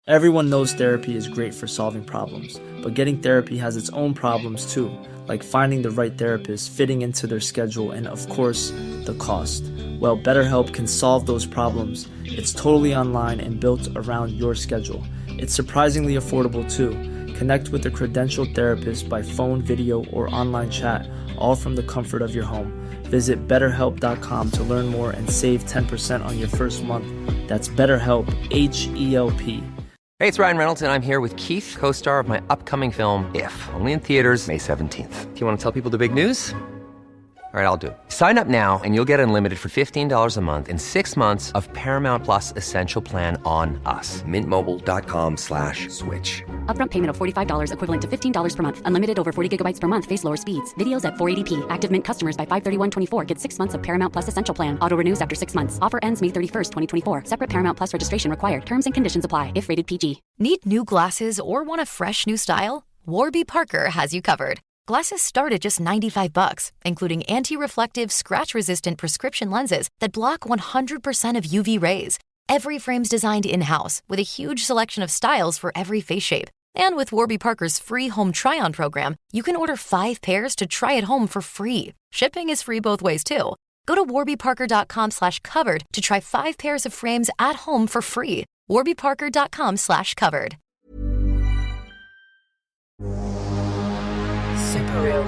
Everyone knows therapy is great for solving problems, but getting therapy has its own problems too, like finding the right therapist, fitting into their schedule, and of course, the cost. Well, BetterHelp can solve those problems. It's totally online and built around your schedule. It's surprisingly affordable too. Connect with a credentialed therapist by phone, video, or online chat, all from the comfort of your home. Visit BetterHelp.com to learn more and save 10% on your first month. That's BetterHelp, H-E-L-P. Hey, it's Ryan Reynolds, and I'm here with Keith, co-star of my upcoming film, If, only in theaters May 17th. Do you want to tell people the big news? All right, I'll do it. Sign up now and you'll get unlimited for $15 a month and 6 months of Paramount Plus Essential Plan on us. MintMobile.com/switch. Upfront payment of $45 equivalent to $15 per month. Unlimited over 40 gigabytes per month. Face lower speeds. Videos at 480p. Active Mint customers by 531.24 get 6 months of Paramount Plus Essential Plan. Auto renews after 6 months. Offer ends May 31st, 2024. Separate Paramount Plus registration required. Terms and conditions apply if rated PG. Need new glasses or want a fresh new style? Warby Parker has you covered. Glasses start at just $95, including anti-reflective, scratch-resistant prescription lenses that block 100% of UV rays. Every frame's designed in-house with a huge selection of styles for every face shape. And with Warby Parker's free home try-on program, you can order 5 pairs to try at home for free. Shipping is free both ways, too. Go to warbyparker.com/covered to try 5 pairs of frames at home for free. warbyparker.com/covered. Super real.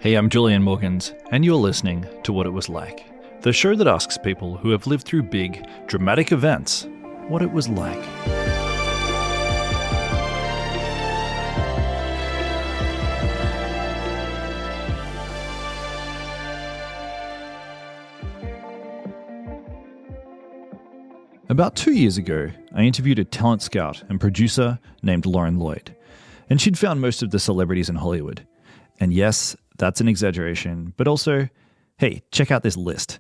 Hey, I'm Julian Morgans, and you're listening to What It Was Like, the show that asks people who have lived through big, dramatic events what it was like. About 2 years ago, I interviewed a talent scout and producer named Lauren Lloyd, and she'd found most of the celebrities in Hollywood. And yes, that's an exaggeration, but also, hey, check out this list.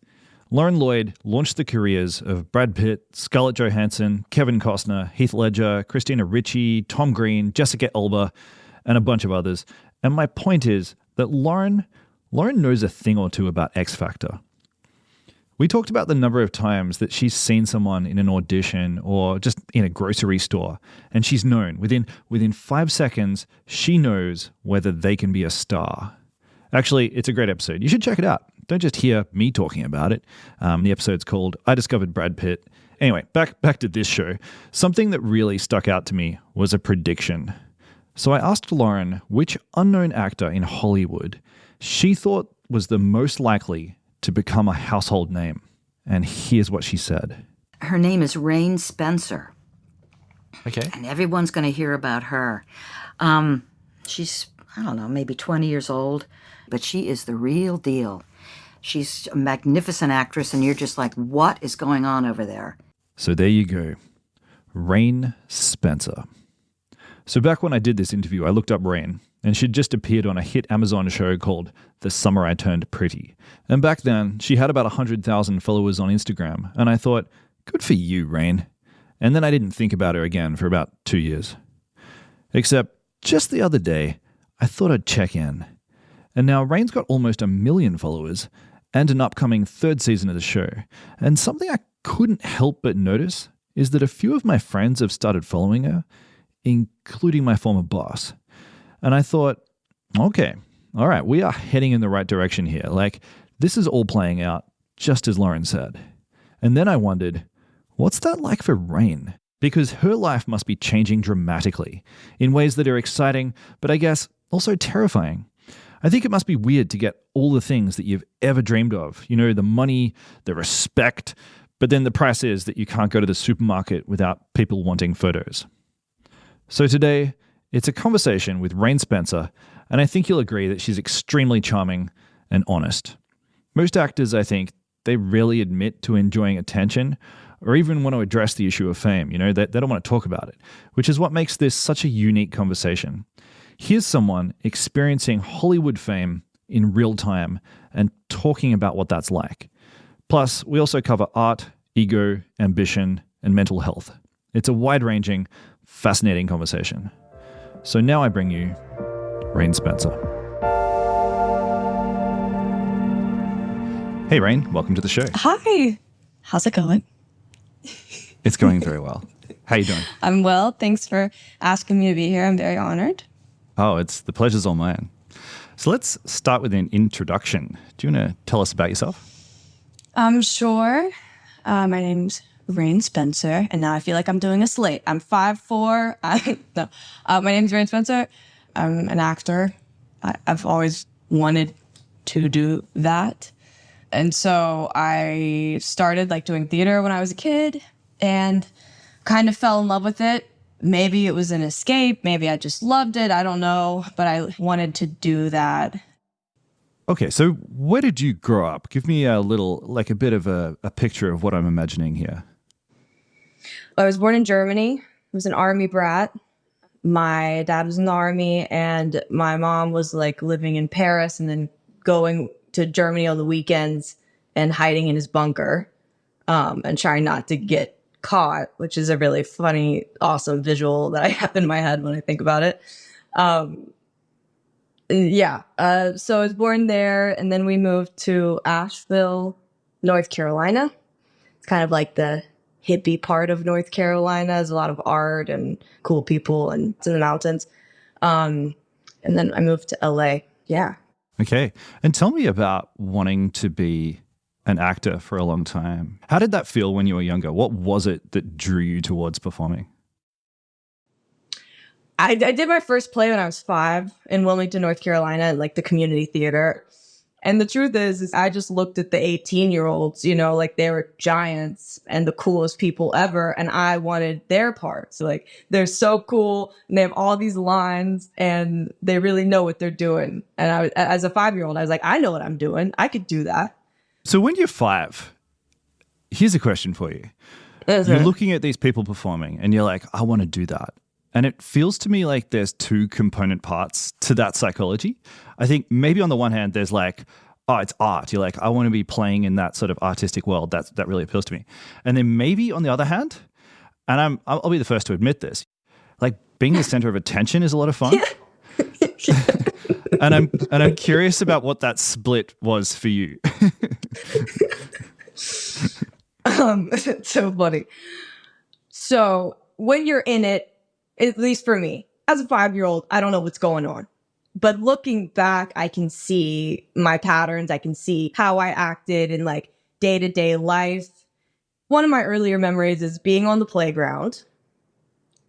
Lauren Lloyd launched the careers of Brad Pitt, Scarlett Johansson, Kevin Costner, Heath Ledger, Christina Ricci, Tom Green, Jessica Alba, and a bunch of others. And my point is that Lauren knows a thing or two about X Factor. We talked about the number of times that she's seen someone in an audition or just in a grocery store, and she's known. Within 5 seconds, she knows whether they can be a star. Actually, it's a great episode. You should check it out. Don't just hear me talking about it. The episode's called I Discovered Brad Pitt. Anyway, back to this show. Something that really stuck out to me was a prediction. So I asked Lauren which unknown actor in Hollywood she thought was the most likely to become a household name. And here's what she said. Her name is Rain Spencer. Okay. And everyone's going to hear about her. She's, I don't know, maybe 20 years old, but she is the real deal. She's a magnificent actress, and you're just like, what is going on over there? So there you go. Rain Spencer. So back when I did this interview, I looked up Rain, and she'd just appeared on a hit Amazon show called The Summer I Turned Pretty. And back then, she had about 100,000 followers on Instagram, and I thought, good for you, Rain. And then I didn't think about her again for about 2 years. Except, just the other day, I thought I'd check in. And now Rain's got almost 1 million followers, and an upcoming 3rd season of the show. And something I couldn't help but notice is that a few of my friends have started following her, including my former boss. And I thought, okay, all right, we are heading in the right direction here. Like, this is all playing out just as Lauren said. And then I wondered, what's that like for Rain? Because her life must be changing dramatically in ways that are exciting, but I guess also terrifying. I think it must be weird to get all the things that you've ever dreamed of. You know, the money, the respect, but then the price is that you can't go to the supermarket without people wanting photos. So today, it's a conversation with Rain Spencer, and I think you'll agree that she's extremely charming and honest. Most actors, I think, they rarely admit to enjoying attention or even want to address the issue of fame. You know, they don't want to talk about it, which is what makes this such a unique conversation. Here's someone experiencing Hollywood fame in real time and talking about what that's like. Plus, we also cover art, ego, ambition, and mental health. It's a wide-ranging, fascinating conversation. So now I bring you Rain Spencer. Hey, Rain, welcome to the show. Hi. How's it going? It's going very well. How you doing? I'm well. Thanks for asking me to be here. I'm very honored. Oh, it's the pleasure's all mine. So let's start with an introduction. Do you want to tell us about yourself? Sure. My name's Rain Spencer, and now I feel like I'm doing a slate. I'm 5'4". My name's Rain Spencer. I'm an actor. I've always wanted to do that. And so I started doing theater when I was a kid and kind of fell in love with it. Maybe it was an escape. Maybe I just loved it. I don't know. But I wanted to do that. Okay, so where did you grow up? Give me a bit of a picture of what I'm imagining here. I was born in Germany. I was an army brat. My dad was in the army, and my mom was living in Paris and then going to Germany on the weekends and hiding in his bunker and trying not to get caught, which is a really funny, awesome visual that I have in my head when I think about it. So I was born there, and then we moved to Asheville, North Carolina. It's kind of like the hippie part of North Carolina. There's a lot of art and cool people, and it's in the mountains. And then I moved to LA. Yeah. Okay. And tell me about wanting to be an actor for a long time. How did that feel when you were younger? What was it that drew you towards performing? I did my first play when I was 5 in Wilmington, North Carolina, at the community theater. And the truth is I just looked at the 18-year-olds, they were giants and the coolest people ever. And I wanted their parts. So, they're so cool and they have all these lines and they really know what they're doing. And as a 5-year-old, I was like, I know what I'm doing. I could do that. So when you're 5, here's a question for you. You're looking at these people performing and you're like, I want to do that. And it feels to me like there's 2 component parts to that psychology. I think maybe on the one hand, there's it's art. You're like, I want to be playing in that sort of artistic world. That really appeals to me. And then maybe on the other hand, and I'll be the first to admit this, being the center of attention is a lot of fun. and I'm curious about what that split was for you. It's so funny. So when you're in it, at least for me, as a 5-year-old, I don't know what's going on. But looking back, I can see my patterns. I can see how I acted in day-to-day life. One of my earlier memories is being on the playground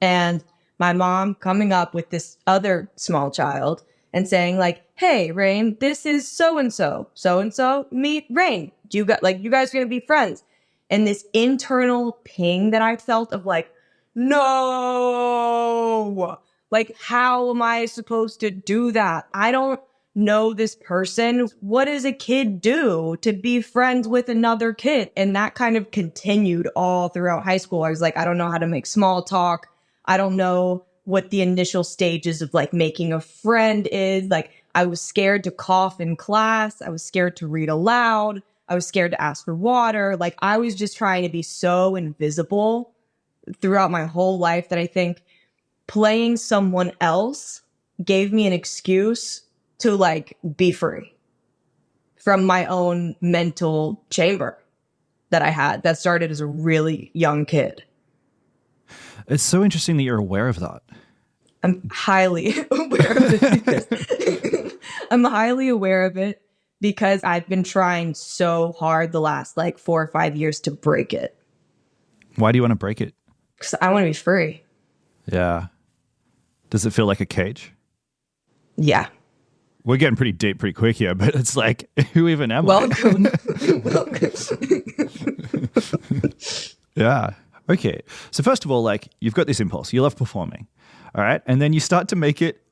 and my mom coming up with this other small child and saying hey, Rain, this is so-and-so. So-and-so, meet Rain. You guys are going to be friends. And this internal ping that I felt of no, how am I supposed to do that? I don't know this person. What does a kid do to be friends with another kid? And that kind of continued all throughout high school. I was I don't know how to make small talk. I don't know what the initial stages of making a friend is. I was scared to cough in class. I was scared to read aloud. I was scared to ask for water. I was just trying to be so invisible throughout my whole life that I think playing someone else gave me an excuse to be free from my own mental chamber that I had that started as a really young kid. It's so interesting that you're aware of that. I'm highly aware of it. I'm highly aware of it because I've been trying so hard the last 4 or 5 years to break it. Why do you want to break it? Because I want to be free. Yeah. Does it feel like a cage? Yeah. We're getting pretty deep pretty quick here, but it's who even am I? Welcome. Yeah. Okay. So first of all, you've got this impulse. You love performing. All right. And then you start to make it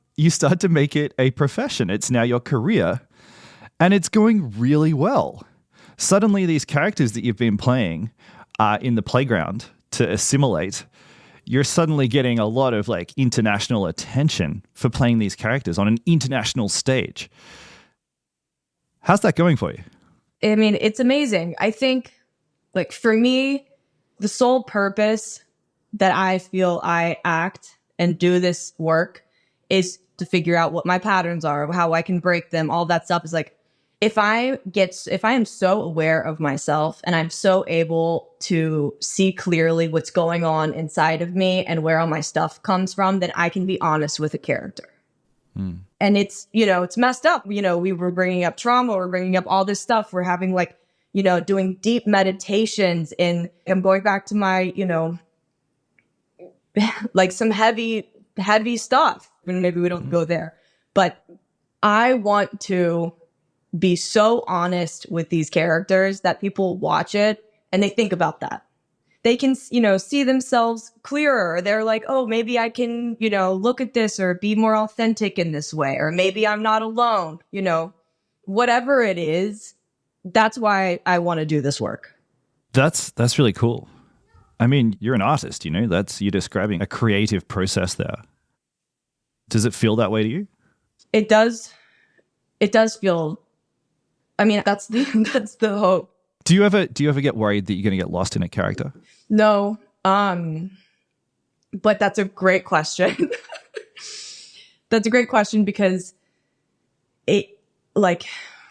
a profession. It's now your career. And it's going really well. Suddenly these characters that you've been playing in the playground to assimilate, you're suddenly getting a lot of international attention for playing these characters on an international stage. How's that going for you? I mean, it's amazing. I think for me, the sole purpose that I feel I act and do this work is to figure out what my patterns are, how I can break them. All that stuff is if I am so aware of myself and I'm so able to see clearly what's going on inside of me and where all my stuff comes from, then I can be honest with a character. And it's, it's messed up. We were bringing up trauma. We're bringing up all this stuff. We're having doing deep meditations, and I'm going back to my, like some heavy stuff. Maybe we don't go there, but I want to be so honest with these characters that people watch it and they think about that. They can, see themselves clearer. They're like, oh, maybe I can, look at this or be more authentic in this way, or maybe I'm not alone, whatever it is. That's why I want to do this work. That's really cool. I mean, you're an artist, you're describing a creative process there. Does it feel that way to you? It does. It does feel, I mean, that's the hope. Do you ever get worried that you're going to get lost in a character? No. But that's a great question. That's a great question because it, like,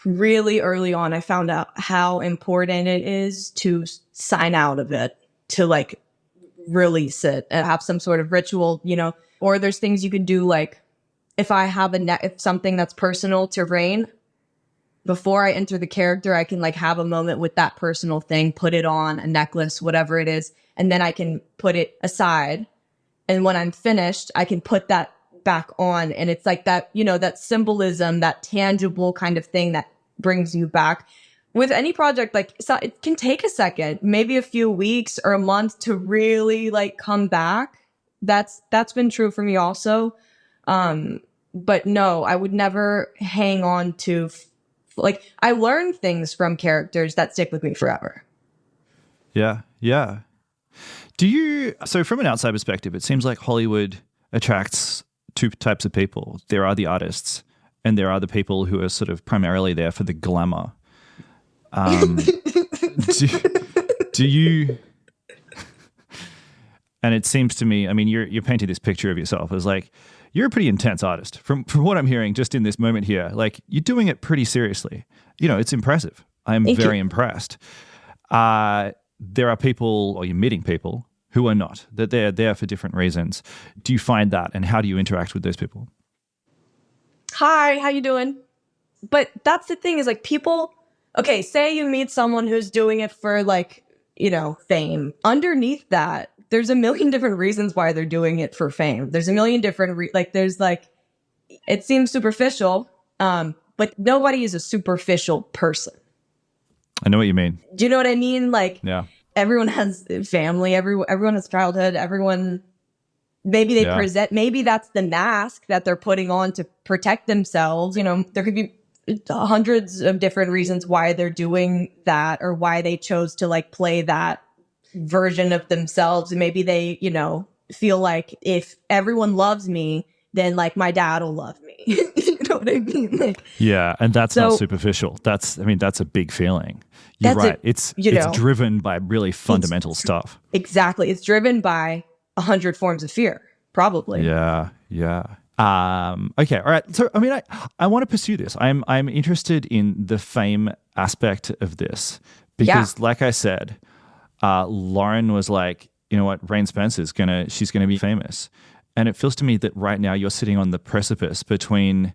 really early on, I found out how important it is to sign out of it, to like release it and have some sort of ritual, or there's things you can do. Like if I have if something that's personal to Rain, before I enter the character, I can like have a moment with that personal thing, put it on a necklace, whatever it is. And then I can put it aside. And when I'm finished, I can put that back on. And it's like that, that symbolism, that tangible kind of thing that brings you back. With any project, like it can take a second, maybe a few weeks or a month to really like come back. That's been true for me also. But no, I would never hang on to, like, I learn things from characters that stick with me forever. Yeah. Yeah. So from an outside perspective, it seems like Hollywood attracts two types of people. There are the artists and there are the people who are sort of primarily there for the glamour. Do you, and it seems to me, I mean, you're painting this picture of yourself as like, you're a pretty intense artist. From what I'm hearing just in this moment here, like you're doing it pretty seriously. It's impressive. I'm very impressed. There are people, or you're meeting people who are not, that they're there for different reasons. Do you find that, and how do you interact with those people? Hi, how you doing? But that's the thing is like people, okay, say you meet someone who's doing it for like, fame. Underneath that, there's a million different reasons why they're doing it for fame. There's a million different, it seems superficial, but nobody is a superficial person. I know what you mean. Do you know what I mean? Like, yeah. Everyone has family, everyone has childhood, maybe they present, maybe that's the mask that they're putting on to protect themselves. There could be hundreds of different reasons why they're doing that or why they chose to like play that version of themselves. And maybe they, feel like if everyone loves me, then like my dad will love me. You know what I mean? Like, yeah. And that's not superficial. That's a big feeling. You're right. It's driven by really fundamental stuff. Exactly. It's driven by 100 forms of fear, probably. Yeah. Yeah. Okay. All right. So, I mean, I want to pursue this. I'm interested in the fame aspect of this because like I said, Lauren was like, you know what, Rain Spencer's she's going to be famous. And it feels to me that right now you're sitting on the precipice between,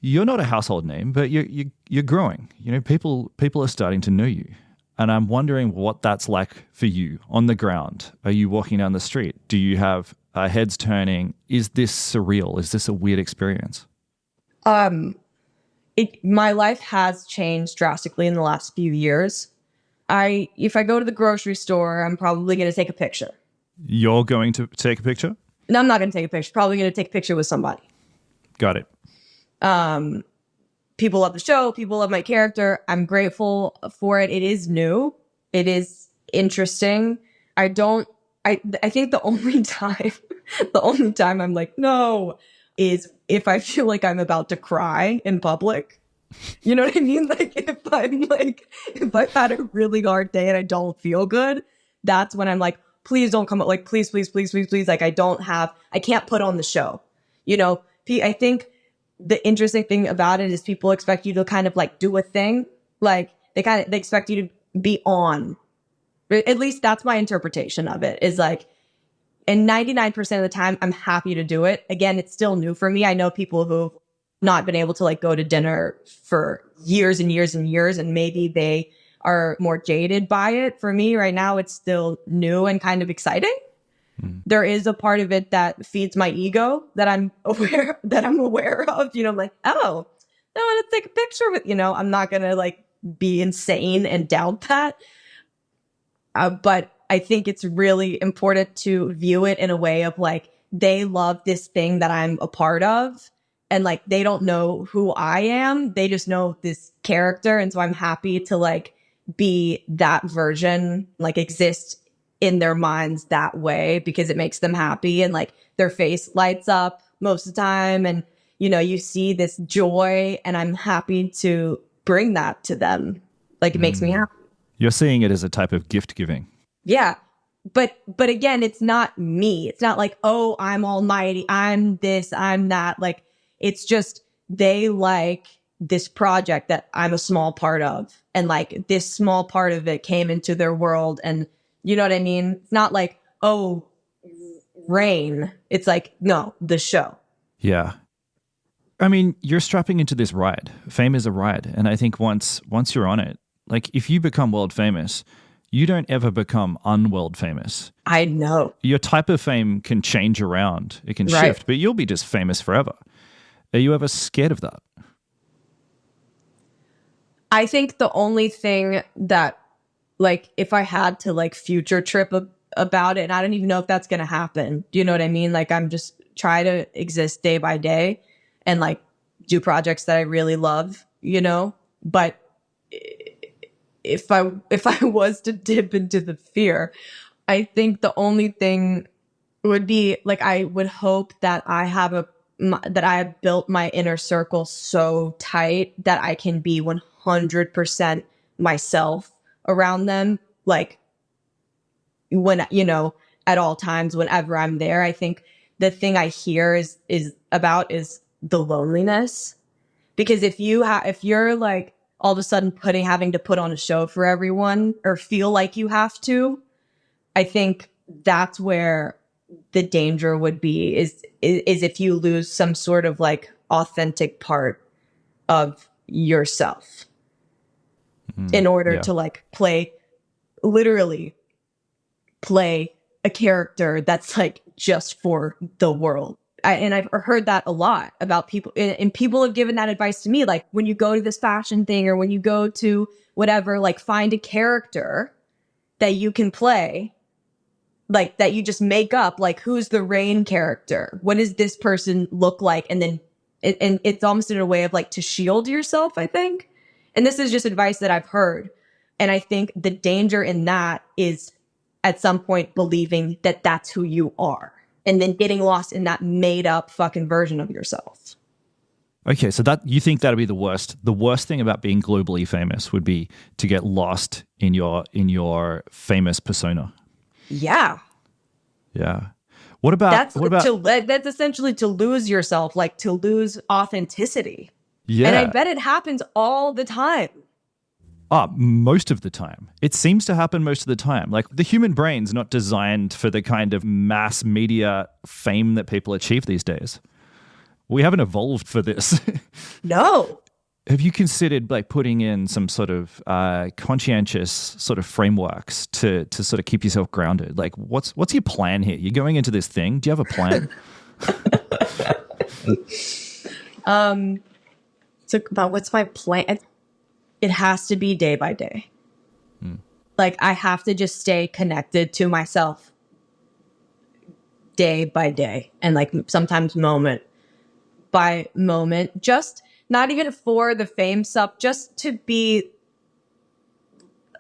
you're not a household name, but you're growing. People are starting to know you. And I'm wondering what that's like for you on the ground. Are you walking down the street? Do you have heads turning? Is this surreal? Is this a weird experience? My life has changed drastically in the last few years. If I go to the grocery store, I'm probably going to take a picture. You're going to take a picture? No, I'm not going to take a picture. Probably going to take a picture with somebody. Got it. People love the show. People love my character. I'm grateful for it. It is new. It is interesting. I think the only time I'm like, no, is if I feel like I'm about to cry in public. You know what I mean? Like if I've had a really hard day and I don't feel good, that's when I'm like, please don't come up. Like, please. Like, I can't put on the show. I think the interesting thing about it is people expect you to kind of like do a thing. Like they expect you to be on. At least that's my interpretation of it, is like, and 99% of the time I'm happy to do it. Again, it's still new for me. I know people who've not been able to like go to dinner for years and years and years, and maybe they are more jaded by it. For me right now, it's still new and kind of exciting. There is a part of it that feeds my ego that I'm aware of, you know, like, oh, I want to take a picture with, you know, I'm not going to like be insane and doubt that. But I think it's really important to view it in a way of like, they love this thing that I'm a part of. And like, they don't know who I am. They just know this character. And so I'm happy to like be that version, like exist in their minds that way, because it makes them happy and like their face lights up most of the time. And, you know, you see this joy, and I'm happy to bring that to them. Like it makes me happy. You're seeing it as a type of gift giving. Yeah. But again, it's not me. It's not like, oh, I'm almighty. I'm this, I'm that. Like, it's just, they like this project that I'm a small part of. And like this small part of it came into their world. And you know what I mean? It's not like, oh, Rain. It's like, no, the show. Yeah. I mean, you're strapping into this ride. Fame is a ride. And I think once you're on it, like if you become world famous, you don't ever become unworld famous. I know. Your type of fame can change around. It can shift, but you'll be just famous forever. Are you ever scared of that? I think the only thing that, like, if I had to like future trip about it, and I don't even know if that's going to happen. Do you know what I mean? Like, I'm just try to exist day by day and like do projects that I really love, you know? But if I was to dip into the fear, I think the only thing would be like, I would hope that I have built my inner circle so tight that I can be 100% myself around them. Like when, you know, at all times, whenever I'm there, I think the thing I hear is the loneliness. Because if you're like all of a sudden having to put on a show for everyone or feel like you have to, I think that's where the danger would be is if you lose some sort of like authentic part of yourself in order to like literally play a character that's like just for the world. And I've heard that a lot about people, and people have given that advice to me. Like when you go to this fashion thing or when you go to whatever, like find a character that you can play, like that you just make up, like who's the Rain character? What does this person look like? And then it's almost in a way of like to shield yourself, I think. And this is just advice that I've heard. And I think the danger in that is at some point believing that that's who you are and then getting lost in that made up fucking version of yourself. Okay, so that you think that'd be the worst. The worst thing about being globally famous would be to get lost in your famous persona. Yeah. Yeah. What about that's essentially to lose yourself, like to lose authenticity. Yeah. And I bet it happens all the time. Most of the time. It seems to happen most of the time. Like the human brain's not designed for the kind of mass media fame that people achieve these days. We haven't evolved for this. No. Have you considered like putting in some sort of conscientious sort of frameworks to sort of keep yourself grounded? Like what's your plan here? You're going into this thing. Do you have a plan? So about what's my plan? It has to be day by day. Like I have to just stay connected to myself day by day and like sometimes moment by moment, just not even for the fame stuff, just to be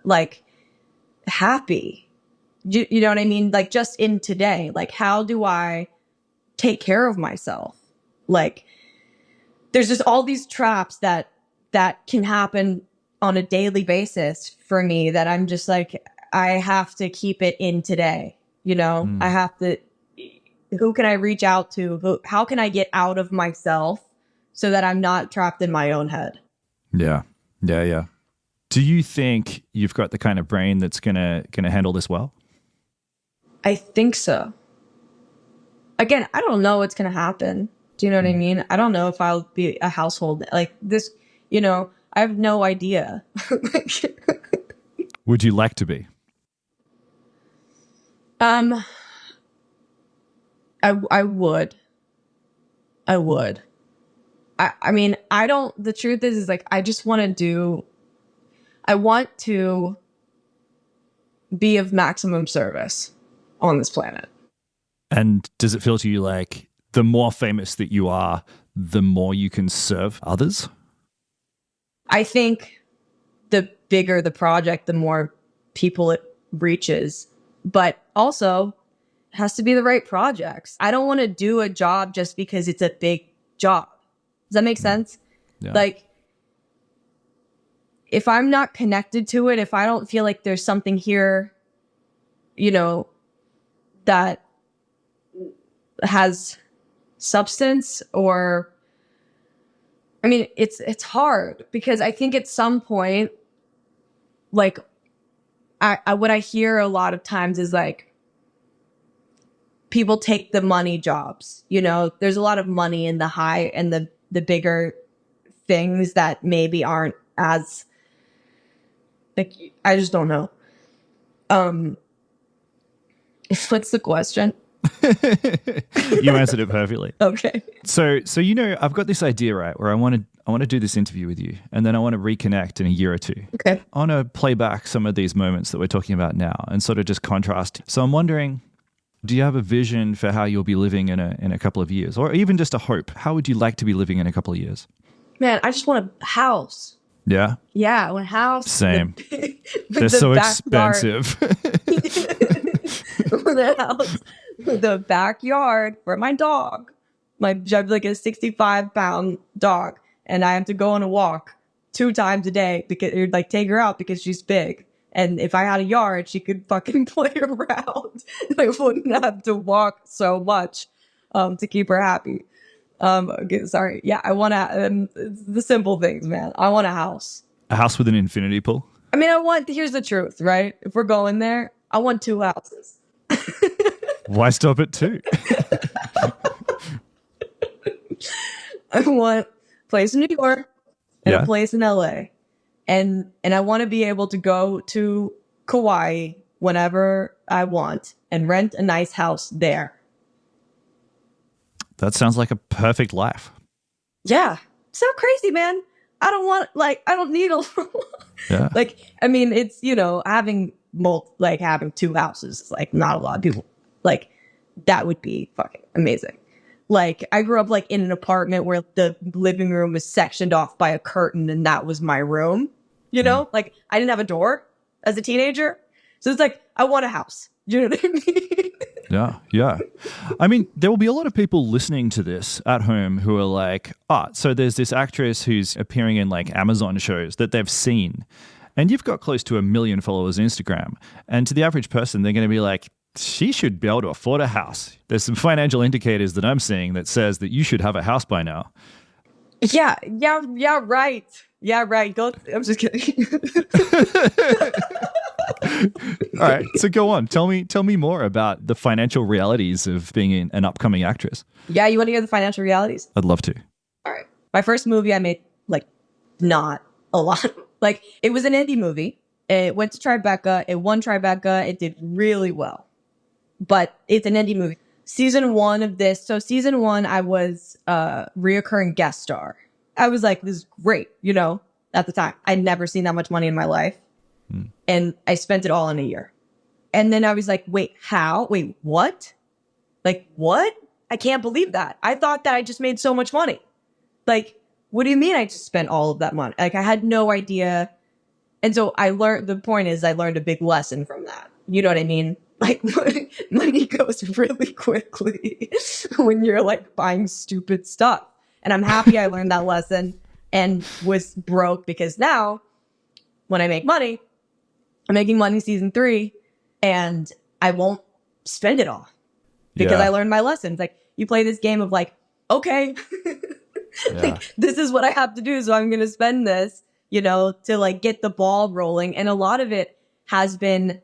like happy. You know what I mean? Like just in today, like how do I take care of myself? Like there's just all these traps that can happen on a daily basis for me that I'm just like, I have to keep it in today. You know, I have to, who can I reach out to? How can I get out of myself so that I'm not trapped in my own head. Yeah. Do you think you've got the kind of brain that's gonna handle this well? I think so. Again, I don't know what's going to happen. Do you know what I mean? I don't know if I'll be a household like this, I have no idea. Would you like to be? I would. I mean, the truth is like, I want to be of maximum service on this planet. And does it feel to you like the more famous that you are, the more you can serve others? I think the bigger the project, the more people it reaches. But also, it has to be the right projects. I don't want to do a job just because it's a big job. Does that make sense? Yeah. Like, if I'm not connected to it, if I don't feel like there's something here, that has substance, or I mean, it's hard because I think at some point, like, I what I hear a lot of times is like people take the money jobs. There's a lot of money in the high and the bigger things that maybe aren't as like, I just don't know. What's the question? You answered it perfectly. Okay. So I've got this idea, right, where I want to do this interview with you, and then I want to reconnect in a year or two. Okay. I want to play back some of these moments that we're talking about now and sort of just contrast. So I'm wondering, do you have a vision for how you'll be living in a couple of years, or even just a hope? How would you like to be living in a couple of years? Man, I just want a house. Yeah. Yeah, I want a house. Same. They're so expensive. The house, the backyard for my dog. I have like a 65-pound dog, and I have to go on a walk 2 times a day because like take her out because she's big. And if I had a yard, she could fucking play around. I wouldn't have to walk so much to keep her happy. Okay, sorry. Yeah, I want to the simple things, man. I want a house. A house with an infinity pool? I mean, here's the truth, right? If we're going there, I want 2 houses. Why stop at 2? I want a place in New York and a place in LA. And I want to be able to go to Kauai whenever I want and rent a nice house there. That sounds like a perfect life. Yeah. So crazy, man. I don't need a Yeah. like, I mean, it's, having having 2 houses is like not a lot of people. Like, that would be fucking amazing. Like, I grew up like in an apartment where the living room was sectioned off by a curtain and that was my room. Like, I didn't have a door as a teenager. So it's like, I want a house. You know what I mean? Yeah. I mean, there will be a lot of people listening to this at home who are like, so there's this actress who's appearing in like Amazon shows that they've seen. And you've got close to 1 million followers on Instagram. And to the average person, they're going to be like, she should be able to afford a house. There's some financial indicators that I'm seeing that says that you should have a house by now. Yeah, right. Yeah, right. I'm just kidding. All right, so go on. Tell me more about the financial realities of being an upcoming actress. Yeah, you want to hear the financial realities? I'd love to. All right. My first movie I made, like, not a lot. Like, it was an indie movie. It went to Tribeca. It won Tribeca. It did really well. But it's an indie movie. Season 1 of this. So season 1, I was a reoccurring guest star. I was like, this is great, at the time. I'd never seen that much money in my life. And I spent it all in a year. And then I was like, wait, how? Wait, what? Like, what? I can't believe that. I thought that I just made so much money. Like, what do you mean I just spent all of that money? Like, I had no idea. And so the point is I learned a big lesson from that. You know what I mean? Like, money goes really quickly when you're like buying stupid stuff. And I'm happy I learned that lesson and was broke because now when I make money, I'm making money season 3 and I won't spend it all because I learned my lessons. Like, you play this game of like, okay, Yeah. Like, this is what I have to do. So I'm going to spend this, to like get the ball rolling. And a lot of it has been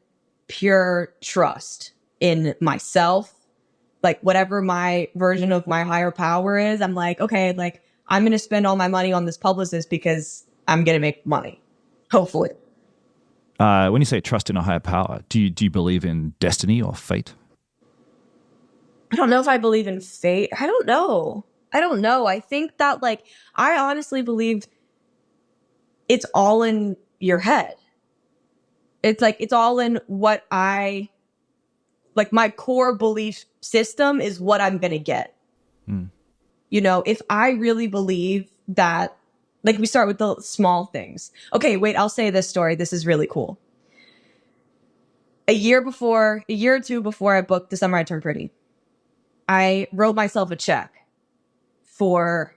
pure trust in myself. Like whatever my version of my higher power is, I'm like, okay, like I'm going to spend all my money on this publicist because I'm going to make money. Hopefully. When you say trust in a higher power, do you believe in destiny or fate? I don't know if I believe in fate. I don't know. I think that like, I honestly believe it's all in your head. It's like, it's all in what my core belief system is what I'm going to get. If I really believe that, like we start with the small things. Okay, wait, I'll say this story. This is really cool. A year or two before I booked The Summer I Turned Pretty, I wrote myself a check for,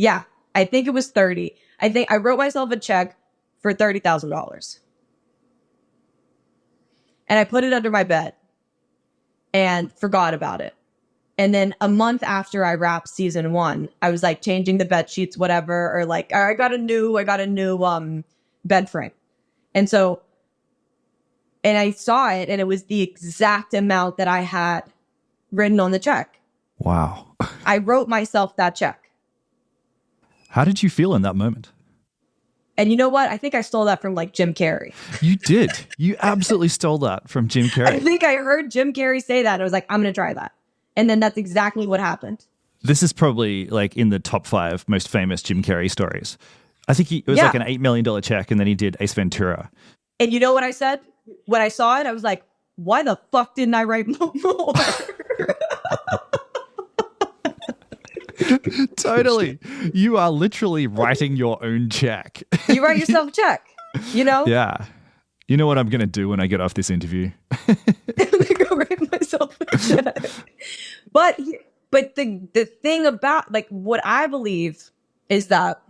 I think it was 30. I think I wrote myself a check for $30,000. And I put it under my bed and forgot about it. And then a month after I wrapped season 1, I was like changing the bed sheets, whatever, or like, I got a new bed frame. And I saw it and it was the exact amount that I had written on the check. Wow. I wrote myself that check. How did you feel in that moment? And you know what? I think I stole that from like Jim Carrey. You did. You absolutely stole that from Jim Carrey. I think I heard Jim Carrey say that. And I was like, I'm going to try that. And then that's exactly what happened. This is probably like in the top 5 most famous Jim Carrey stories. I think it was like an $8 million check and then he did Ace Ventura. And you know what I said? When I saw it, I was like, why the fuck didn't I write more? Totally. You are literally writing your own check. You write yourself a check, Yeah. You know what I'm going to do when I get off this interview? I'm going to go write myself a check. But the thing about like what I believe is that,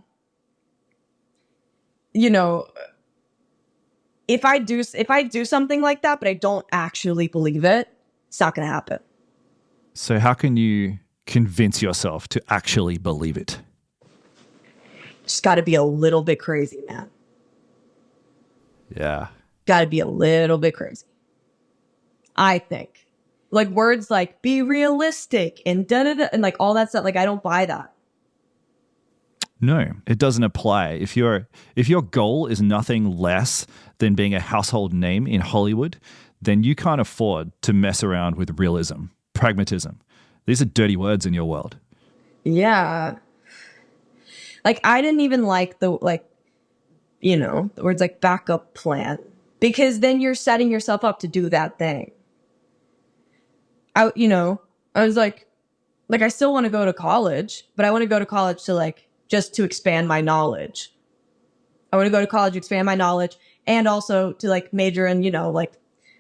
if I do something like that, but I don't actually believe it, it's not going to happen. So how can you convince yourself to actually believe it? Just got to be a little bit crazy, man. Yeah. Got to be a little bit crazy. I think. Like words like be realistic and da-da-da and like all that stuff. Like I don't buy that. No, it doesn't apply. If your goal is nothing less than being a household name in Hollywood, then you can't afford to mess around with realism, pragmatism. These are dirty words in your world. Yeah. Like I didn't even like the words like backup plan, because then you're setting yourself up to do that thing. I was like I still want to go to college, but I want to go to college to like just to expand my knowledge. I want to go to college, expand my knowledge, and also to like major in, like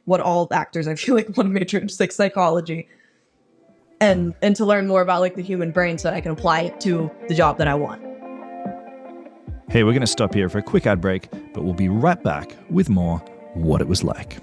what all actors I feel like want to major in, just like psychology. And to learn more about like the human brain so that I can apply it to the job that I want. Hey, we're going to stop here for a quick ad break, but we'll be right back with more What It Was Like.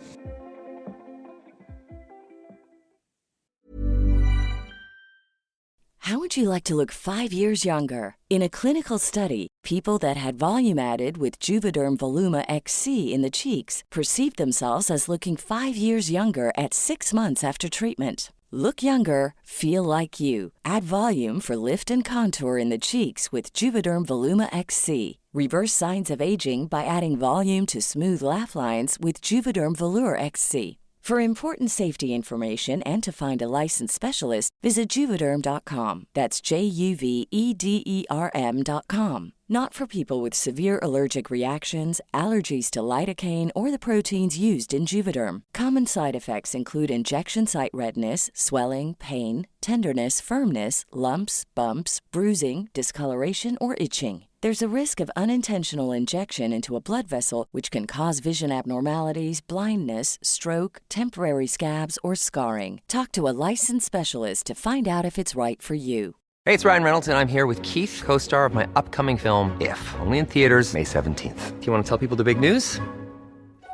How would you like to look 5 years younger? In a clinical study, people that had volume added with Juvederm Voluma XC in the cheeks perceived themselves as looking 5 years younger at 6 months after treatment. Look younger, feel like you. Add volume for lift and contour in the cheeks with Juvederm Voluma XC. Reverse signs of aging by adding volume to smooth laugh lines with Juvederm Volure XC. For important safety information and to find a licensed specialist, visit Juvederm.com. That's JUVEDERM.com. Not for people with severe allergic reactions, allergies to lidocaine, or the proteins used in Juvederm. Common side effects include injection site redness, swelling, pain, tenderness, firmness, lumps, bumps, bruising, discoloration, or itching. There's a risk of unintentional injection into a blood vessel, which can cause vision abnormalities, blindness, stroke, temporary scabs, or scarring. Talk to a licensed specialist to find out if it's right for you. Hey, it's Ryan Reynolds, and I'm here with Keith, co-star of my upcoming film, If, only in theaters May 17th. Do you want to tell people the big news?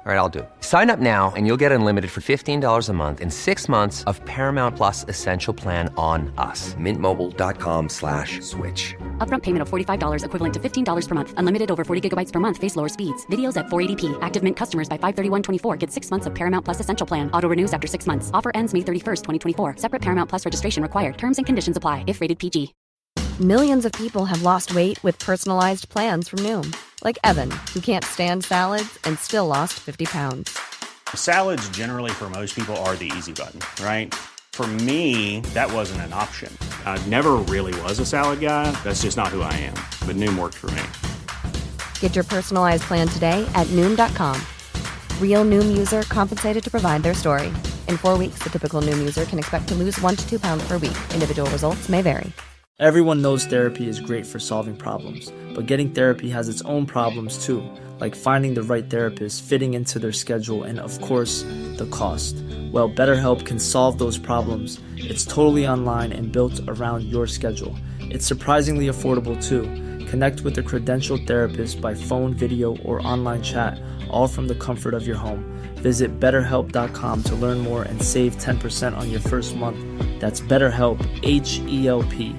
All right, I'll do it. Sign up now and you'll get unlimited for $15 a month and 6 months of Paramount Plus Essential Plan on us. Mintmobile.com/switch. Upfront payment of $45 equivalent to $15 per month. Unlimited over 40 gigabytes per month. Face lower speeds. Videos at 480p. Active Mint customers by 531.24 get 6 months of Paramount Plus Essential Plan. Auto renews after 6 months. Offer ends May 31st, 2024. Separate Paramount Plus registration required. Terms and conditions apply if rated PG. Millions of people have lost weight with personalized plans from Noom. Like Evan, who can't stand salads and still lost 50 pounds. Salads generally for most people are the easy button, right? For me, that wasn't an option. I never really was a salad guy. That's just not who I am. But Noom worked for me. Get your personalized plan today at Noom.com. Real Noom user compensated to provide their story. In 4 weeks, the typical Noom user can expect to lose 1 to 2 pounds per week. Individual results may vary. Everyone knows therapy is great for solving problems, but getting therapy has its own problems too, like finding the right therapist, fitting into their schedule, and of course, the cost. Well, BetterHelp can solve those problems. It's totally online and built around your schedule. It's surprisingly affordable too. Connect with a credentialed therapist by phone, video, or online chat, all from the comfort of your home. Visit BetterHelp.com to learn more and save 10% on your first month. That's BetterHelp, H-E-L-P.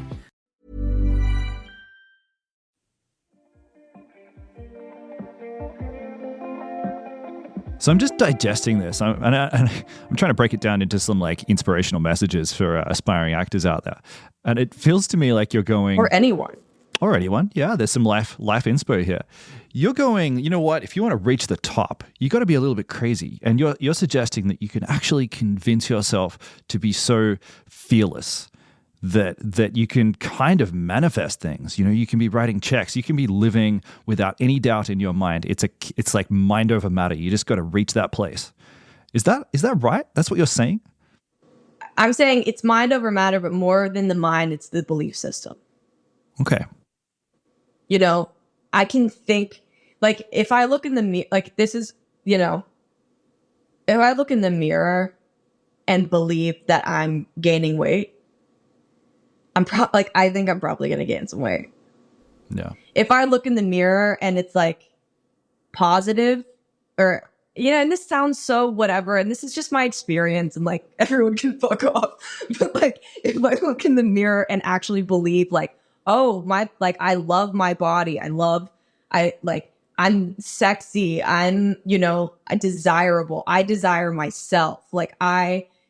So I'm just digesting this, and I'm trying to break it down into some like inspirational messages for aspiring actors out there. And it feels to me like you're going, Or anyone. Yeah, there's some life inspo here. You're going, you know what? If you want to reach the top, you got to be a little bit crazy, and you're suggesting that you can actually convince yourself to be so fearless that you can kind of manifest things. You know, you can be writing checks. You can be living without any doubt in your mind. It's like mind over matter. You just got to reach that place. Is that right? That's what you're saying? I'm saying it's mind over matter, but more than the mind, it's the belief system. Okay. You know, I can think, like, if I look in the mirror, like, this is, you know, if I look in the mirror and believe that I'm gaining weight, I think I'm probably going to gain some weight. Yeah. If I look in the mirror and it's like positive, or, you know, and this sounds so whatever, and this is just my experience, and like everyone can fuck off. But like, if I look in the mirror and actually believe like, oh, I love my body. I'm sexy. I'm, you know, desirable. I desire myself. Like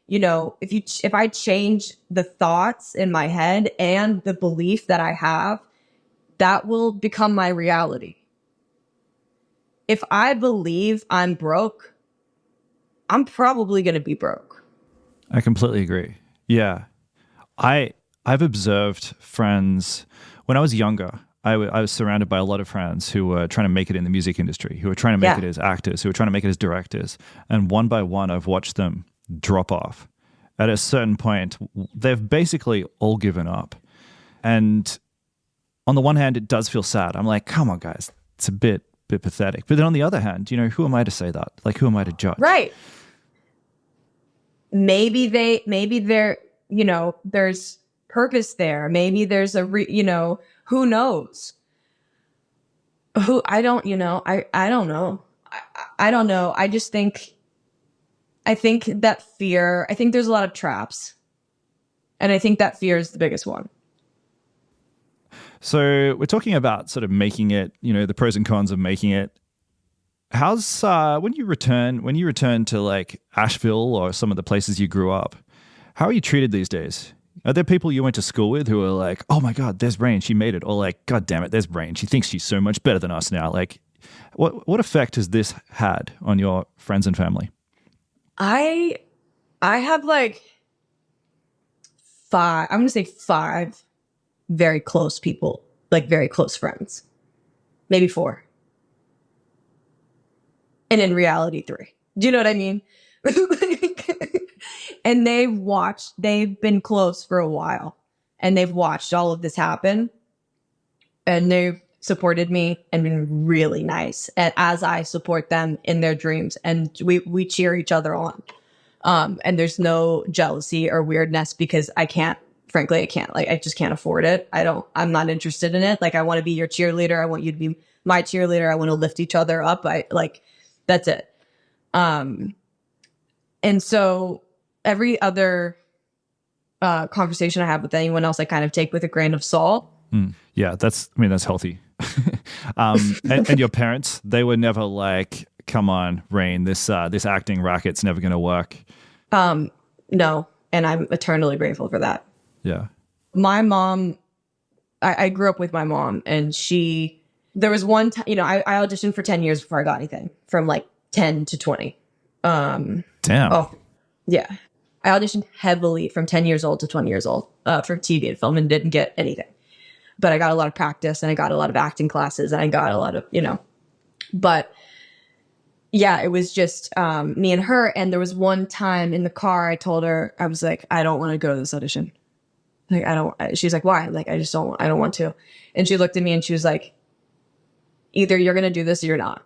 you know, if I change the thoughts in my head and the belief that I have, that will become my reality. If I believe I'm broke, I'm probably going to be broke. I completely agree. Yeah. I've observed friends when I was younger. I was surrounded by a lot of friends who were trying to make it in the music industry, who were trying to make it as actors, who were trying to make it as directors. And one by one, I've watched them drop off. At a certain point, they've basically all given up. And on the one hand, it does feel sad. I'm like, come on, guys, it's a bit pathetic. But then on the other hand, you know, who am I to say that? Like, who am I to judge? Right. Maybe they're, you know, there's purpose there. Maybe there's you know, who knows? I don't know. I don't know. I think that fear, I think there's a lot of traps. And I think that fear is the biggest one. So we're talking about sort of making it, you know, the pros and cons of making it. How's when you return to like Asheville or some of the places you grew up, how are you treated these days? Are there people you went to school with who are like, oh my God, there's Rain, she made it, or like, God damn it, there's Rain, she thinks she's so much better than us now? Like, what effect has this had on your friends and family? I have like I'm going to say 5 very close people, like very close friends, maybe 4. And in reality, 3. Do you know what I mean? And they've been close for a while, and they've watched all of this happen, and they've supported me and been really nice. And as I support them in their dreams, and we cheer each other on. And there's no jealousy or weirdness, because I can't, like, I just can't afford it. I'm not interested in it. Like, I want to be your cheerleader. I want you to be my cheerleader. I want to lift each other up. That's it. And so every other conversation I have with anyone else, I kind of take with a grain of salt. Yeah, that's healthy. And your parents, they were never like, come on, Rain, this acting racket's never going to work. No, and I'm eternally grateful for that. Yeah. My mom, I grew up with my mom, and there was one time, I auditioned for 10 years before I got anything, from like 10 to 20. Damn. Oh, yeah. I auditioned heavily from 10 years old to 20 years old for TV and film, and didn't get anything. But I got a lot of practice, and I got a lot of acting classes, and I got a lot of, but yeah, it was just me and her. And there was one time in the car, I told her, I was like, I don't want to go to this audition. Like, she's like, why? Like, I don't want to. And she looked at me and she was like, either you're going to do this or you're not.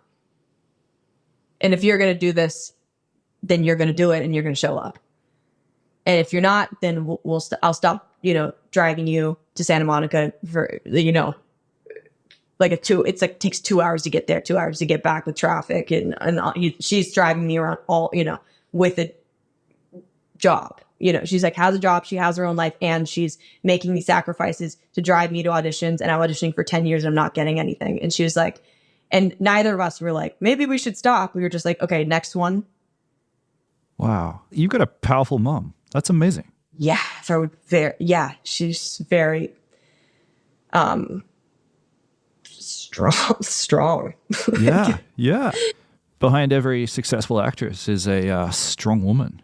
And if you're going to do this, then you're going to do it and you're going to show up. And if you're not, then I'll stop, driving you to Santa Monica for, takes 2 hours to get there, 2 hours to get back with traffic. And she's driving me around all, with a job. She's like, has a job, she has her own life, and she's making these sacrifices to drive me to auditions. And I'm auditioning for 10 years and I'm not getting anything. And she was like, and neither of us were like, maybe we should stop. We were just like, okay, next one. Wow. You've got a powerful mom. That's amazing. Yeah. She's very strong. Yeah. Behind every successful actress is a strong woman,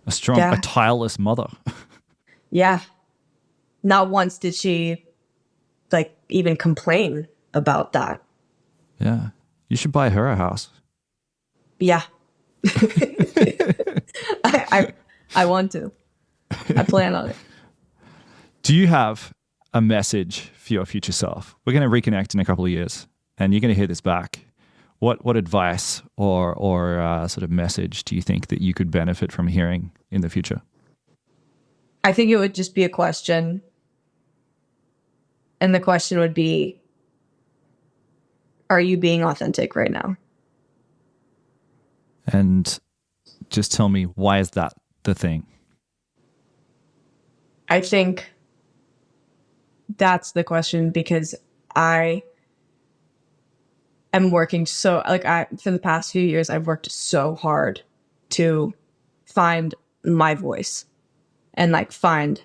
a tireless mother. Yeah. Not once did she even complain about that. Yeah. You should buy her a house. Yeah. I want to. I plan on it. Do you have a message for your future self? We're going to reconnect in a couple of years, and you're going to hear this back. What advice or sort of message do you think that you could benefit from hearing in the future? I think it would just be a question. And the question would be, are you being authentic right now? And just tell me, why is that the thing? I think that's the question, because I am working for the past few years, I've worked so hard to find my voice and find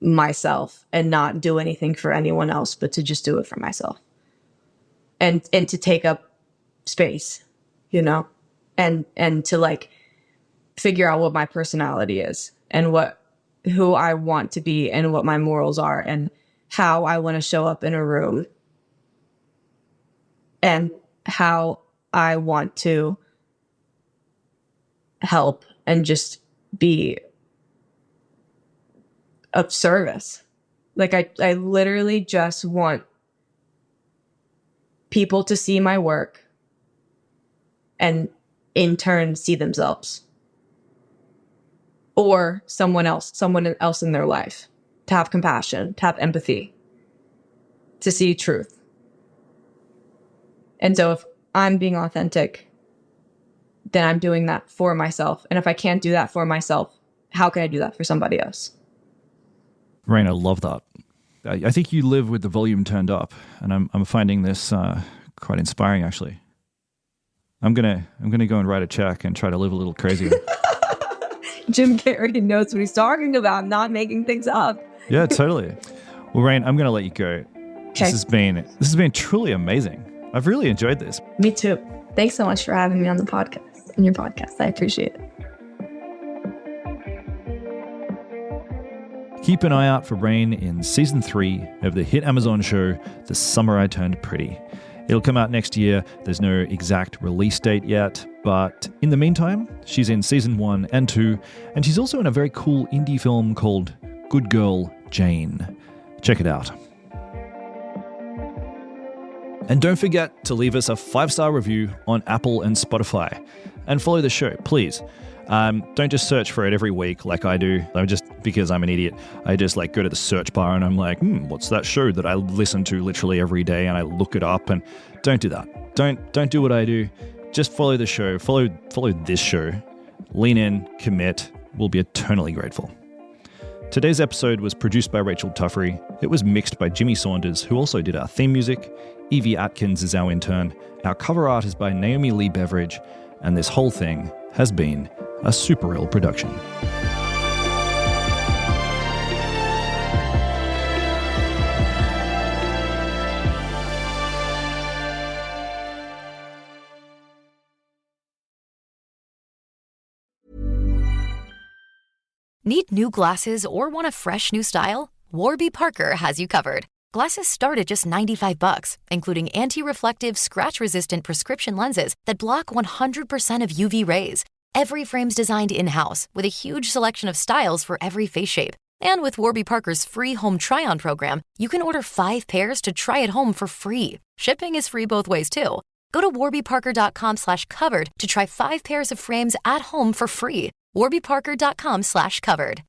myself and not do anything for anyone else, but to just do it for myself and to take up space, and to figure out what my personality is and who I want to be and what my morals are and how I want to show up in a room and how I want to help and just be of service. I literally just want people to see my work and in turn see themselves or someone else in their life, to have compassion, to have empathy, to see truth. And so if I'm being authentic, then I'm doing that for myself. And if I can't do that for myself, how can I do that for somebody else? Rain, I love that. I think you live with the volume turned up, and I'm finding this quite inspiring, actually. I'm gonna go and write a check and try to live a little crazier. Jim Carrey knows what he's talking about, not making things up. Yeah, totally. Well, Rain, I'm gonna let you go. Okay. This has been truly amazing. I've really enjoyed this. Me too. Thanks so much for having me on the podcast, on your podcast. I appreciate it. Keep an eye out for Rain in season 3 of the hit Amazon show, The Summer I Turned Pretty. It'll come out next year. There's no exact release date yet, but in the meantime, she's in season 1 and 2, and she's also in a very cool indie film called Good Girl, Jane. Check it out. And don't forget to leave us a 5-star review on Apple and Spotify. And follow the show, please. Don't just search for it every week like I do. Because I'm an idiot, I just go to the search bar and I'm like, what's that show that I listen to literally every day, and I look it up. And don't do that. Don't do what I do. Just follow the show, follow this show, lean in, commit. We'll be eternally grateful. Today's episode was produced by Rachel Tuffery. It was mixed by Jimmy Saunders, who also did our theme music. Evie Atkins is our intern. Our cover art is by Naomi Lee Beveridge, and this whole thing has been a Super Ill production. Need new glasses or want a fresh new style? Warby Parker has you covered. Glasses start at just $95, including anti-reflective, scratch-resistant prescription lenses that block 100% of UV rays. Every frame's designed in-house with a huge selection of styles for every face shape. And with Warby Parker's free home try-on program, you can order 5 pairs to try at home for free. Shipping is free both ways, too. Go to warbyparker.com/covered to try 5 pairs of frames at home for free. warbyparker.com/covered.